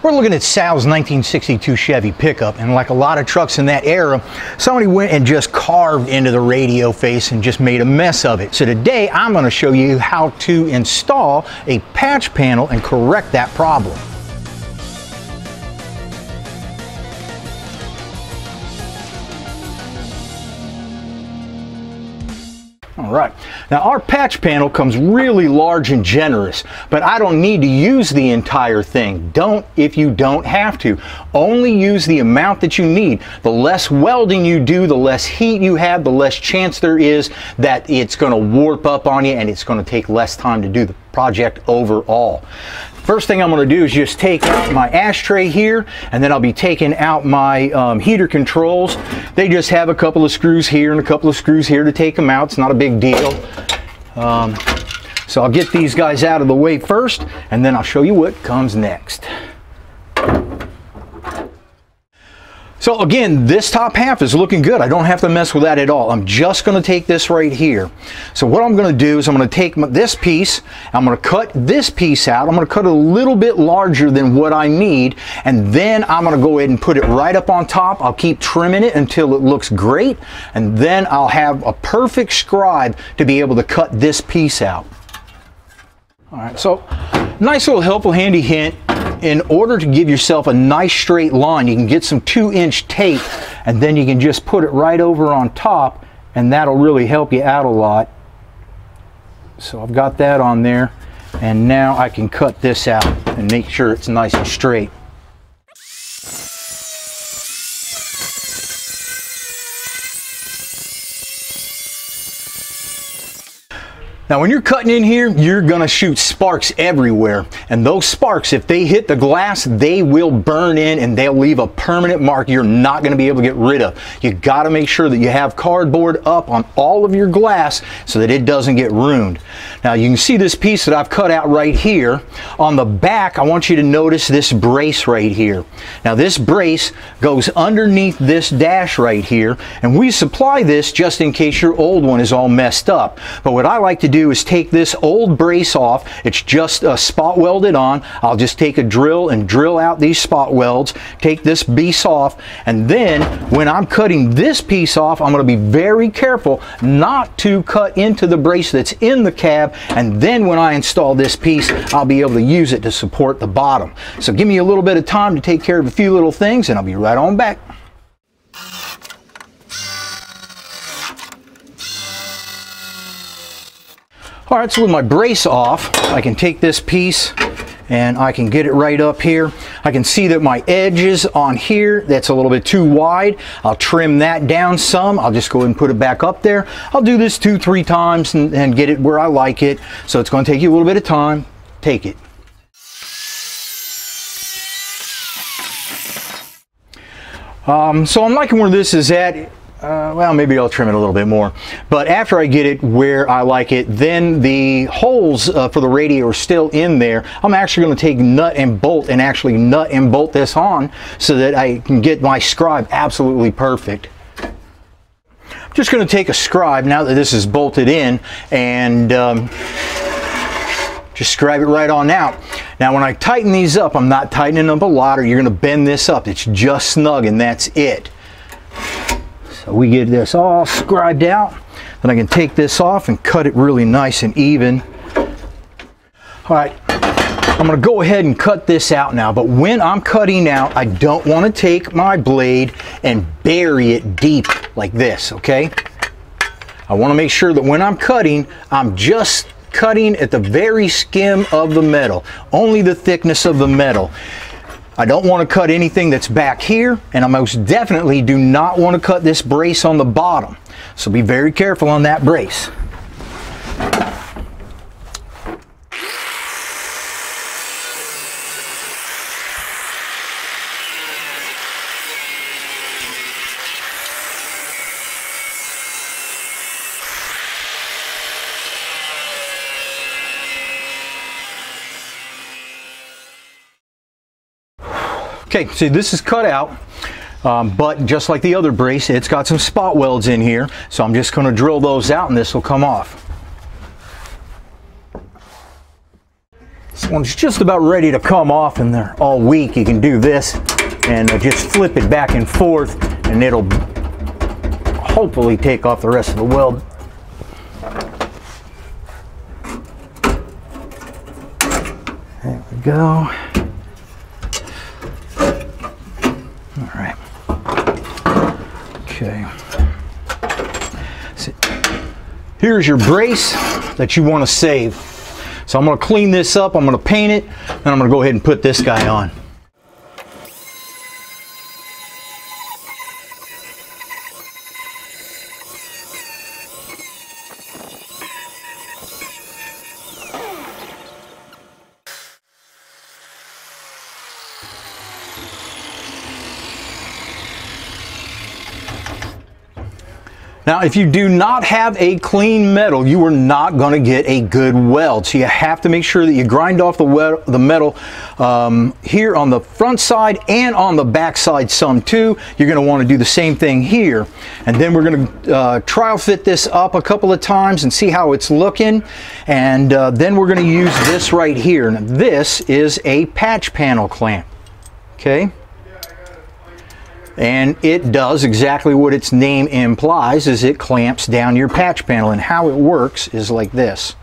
We're looking at Sal's 1962 Chevy pickup, and like a lot of trucks in that era, somebody went and just carved into the radio face and just made a mess of it. So today I'm going to show you how to install a patch panel and correct that problem. All right, now our patch panel comes really large and generous, but I don't need to use the entire thing. Don't if you don't have to. Only use the amount that you need. The less welding you do, the less heat you have, the less chance there is that it's going to warp up on you and it's going to take less time to do the project overall. First thing I'm going to do is just take out my ashtray here, and then I'll be taking out my heater controls. They just have a couple of screws here and a couple of screws here to take them out. It's not a big deal. So I'll get these guys out of the way first, and then I'll show you what comes next. So again, this top half is looking good. I don't have to mess with that at all. I'm just going to take this right here. So what I'm going to do is I'm going to take this piece, I'm going to cut this piece out. I'm going to cut it a little bit larger than what I need, and then I'm going to go ahead and put it right up on top. I'll keep trimming it until it looks great, and then I'll have a perfect scribe to be able to cut this piece out. All right, so nice little helpful handy hint. In order to give yourself a nice straight line, you can get some 2-inch tape, and then you can just put it right over on top, and that'll really help you out a lot. So I've got that on there, and now I can cut this out and make sure it's nice and straight. Now when you're cutting in here, you're going to shoot sparks everywhere, and those sparks, if they hit the glass, they will burn in and they'll leave a permanent mark you're not going to be able to get rid of. You got to make sure that you have cardboard up on all of your glass so that it doesn't get ruined. Now you can see this piece that I've cut out right here. On the back, I want you to notice this brace right here. Now this brace goes underneath this dash right here, and we supply this just in case your old one is all messed up. But what I like to do is take this old brace off. It's just spot welded on. I'll just take a drill and drill out these spot welds, take this piece off, and then when I'm cutting this piece off, I'm going to be very careful not to cut into the brace that's in the cab, and then when I install this piece, I'll be able to use it to support the bottom. So give me a little bit of time to take care of a few little things, and I'll be right on back. All right, so with my brace off, I can take this piece and I can get it right up here. I can see that my edges on here, that's a little bit too wide. I'll trim that down some. I'll just go ahead and put it back up there. I'll do this 2-3 times and get it where I like it. So it's going to take you a little bit of time. Take it. So I'm liking where this is at. Well, maybe I'll trim it a little bit more. But after I get it where I like it, then the holes for the radio are still in there. I'm actually going to take nut and bolt and actually nut and bolt this on so that I can get my scribe absolutely perfect. I'm just going to take a scribe now that this is bolted in and just scribe it right on out. Now when I tighten these up, I'm not tightening up a lot or you're going to bend this up. It's just snug and that's it. So we get this all scribed out, then I can take this off and cut it really nice and even. All right, I'm going to go ahead and cut this out now, but when I'm cutting out, I don't want to take my blade and bury it deep like this, okay? I want to make sure that when I'm cutting, I'm just cutting at the very skim of the metal, only the thickness of the metal. I don't want to cut anything that's back here, and I most definitely do not want to cut this brace on the bottom. So be very careful on that brace. Okay, see this is cut out, but just like the other brace, it's got some spot welds in here, so I'm just going to drill those out and this will come off. This one's just about ready to come off, and they're all weak. You can do this and just flip it back and forth, and it'll hopefully take off the rest of the weld. There we go. All right. Okay. So here's your brace that you want to save. So I'm going to clean this up, I'm going to paint it, then I'm going to go ahead and put this guy on. Now, if you do not have a clean metal, you are not going to get a good weld. So you have to make sure that you grind off the metal here on the front side and on the back side some too. You're going to want to do the same thing here. And then we're going to trial fit this up a couple of times and see how it's looking. And then we're going to use this right here. Now, this is a patch panel clamp. Okay. And it does exactly what its name implies, is it clamps down your patch panel. And how it works is like this.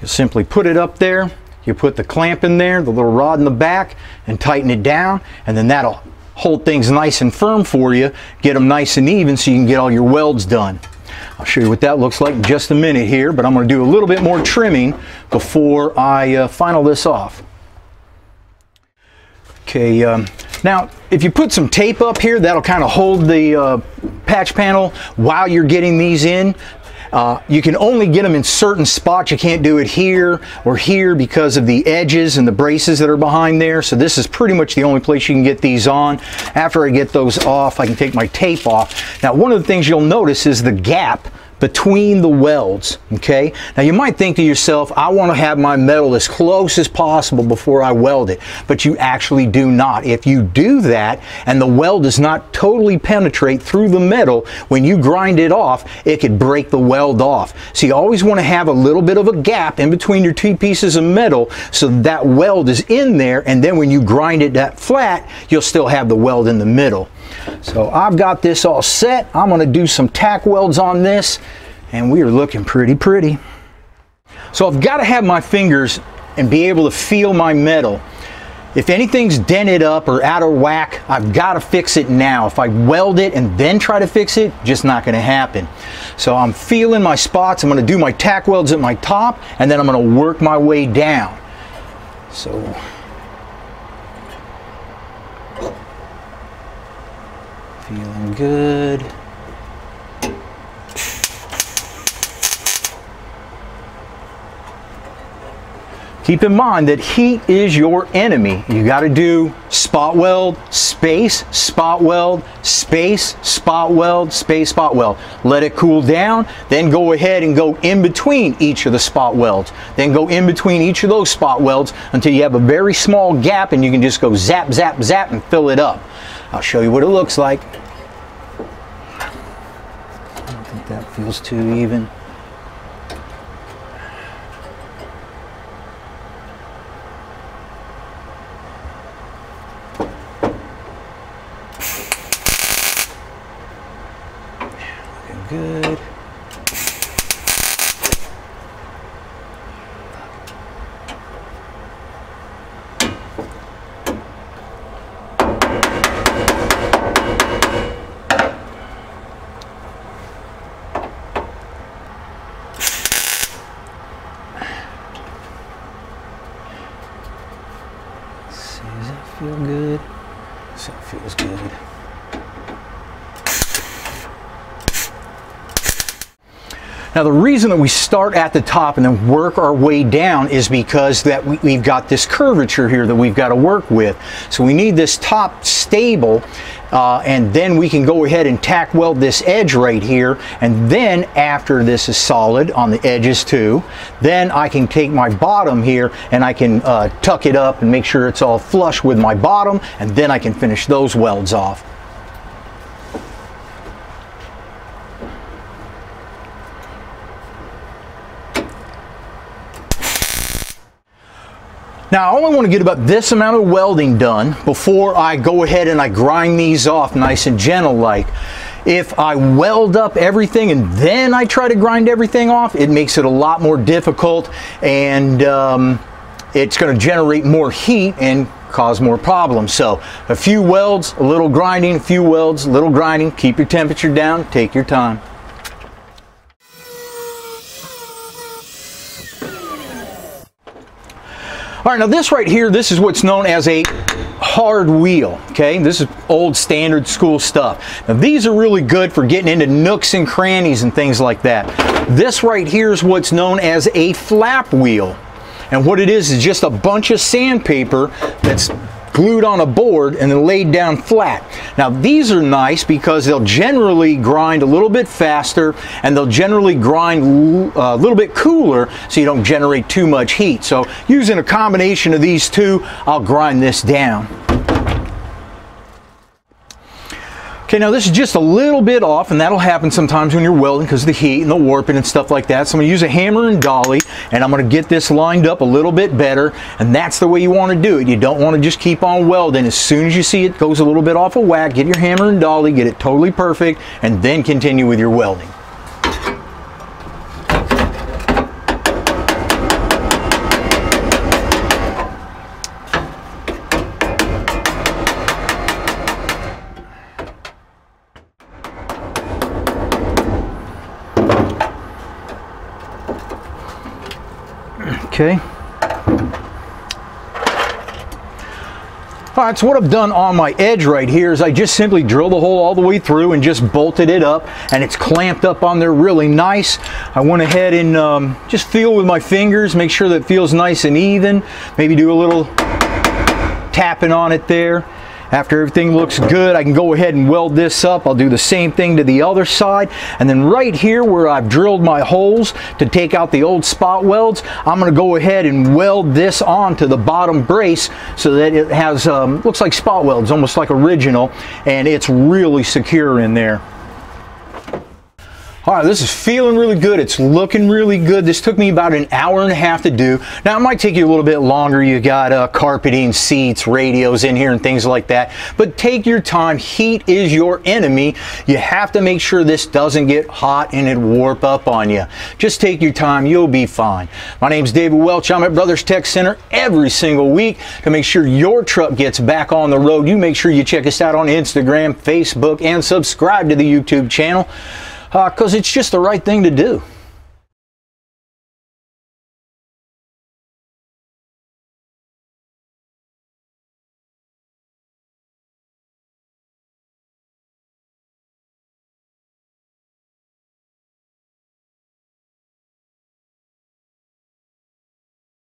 You simply put it up there, you put the clamp in there, the little rod in the back, and tighten it down, and then that'll hold things nice and firm for you, get them nice and even so you can get all your welds done. I'll show you what that looks like in just a minute here, but I'm going to do a little bit more trimming before I final this off. Okay, now if you put some tape up here, that'll kind of hold the patch panel while you're getting these in. You can only get them in certain spots. You can't do it here or here because of the edges and the braces that are behind there. So this is pretty much the only place you can get these on. After I get those off, I can take my tape off. Now, one of the things you'll notice is the gap between the welds. Okay, now you might think to yourself, I want to have my metal as close as possible before I weld it, but you actually do not. If you do that and the weld does not totally penetrate through the metal, when you grind it off, it could break the weld off. So you always want to have a little bit of a gap in between your two pieces of metal so that weld is in there, and then when you grind it that flat, you'll still have the weld in the middle. So I've got this all set. I'm going to do some tack welds on this, and we are looking pretty. So I've got to have my fingers and be able to feel my metal. If anything's dented up or out of whack, I've got to fix it now. If I weld it and then try to fix it, just not going to happen. So I'm feeling my spots. I'm going to do my tack welds at my top, and then I'm going to work my way down. So feeling good. Keep in mind that heat is your enemy. You got to do spot weld, space, spot weld, space, spot weld, space, spot weld. Let it cool down, then go ahead and go in between each of the spot welds. Then go in between each of those spot welds until you have a very small gap, and you can just go zap, zap, zap and fill it up. I'll show you what it looks like. I don't think that feels too even. Good. See, does that feel good? So it feels good. Now the reason that we start at the top and then work our way down is because that we've got this curvature here that we've got to work with. So we need this top stable and then we can go ahead and tack weld this edge right here, and then after this is solid on the edges too, then I can take my bottom here and I can tuck it up and make sure it's all flush with my bottom, and then I can finish those welds off. Now I only want to get about this amount of welding done before I go ahead and I grind these off nice and gentle like. If I weld up everything and then I try to grind everything off, it makes it a lot more difficult, and it's going to generate more heat and cause more problems. So a few welds, a little grinding, a few welds, a little grinding. Keep your temperature down, take your time. All right, now this right here, this is what's known as a hard wheel, okay? This is old standard school stuff. Now these are really good for getting into nooks and crannies and things like that. This right here is what's known as a flap wheel. And what it is just a bunch of sandpaper that's glued on a board and then laid down flat. Now these are nice because they'll generally grind a little bit faster, and they'll generally grind a little bit cooler so you don't generate too much heat. So using a combination of these two, I'll grind this down. Okay, now this is just a little bit off, and that'll happen sometimes when you're welding because of the heat and the warping and stuff like that. So I'm going to use a hammer and dolly, and I'm going to get this lined up a little bit better, and that's the way you want to do it. You don't want to just keep on welding. As soon as you see it goes a little bit off of whack, get your hammer and dolly, get it totally perfect, and then continue with your welding. Okay. Alright, so what I've done on my edge right here is I just simply drilled the hole all the way through and just bolted it up, and it's clamped up on there really nice. I went ahead and just feel with my fingers, make sure that it feels nice and even. Maybe do a little tapping on it there. After everything looks good, I can go ahead and weld this up. I'll do the same thing to the other side. And then right here where I've drilled my holes to take out the old spot welds, I'm going to go ahead and weld this onto the bottom brace so that it has, looks like spot welds, almost like original, and it's really secure in there. All right, this is feeling really good. It's looking really good. This took me about an hour and a half to do. Now, it might take you a little bit longer. You got carpeting, seats, radios in here and things like that. But take your time. Heat is your enemy. You have to make sure this doesn't get hot and it warp up on you. Just take your time. You'll be fine. My name's David Welch. I'm at Brothers Tech Center every single week to make sure your truck gets back on the road. You make sure you check us out on Instagram, Facebook, and subscribe to the YouTube channel. Because it's just the right thing to do.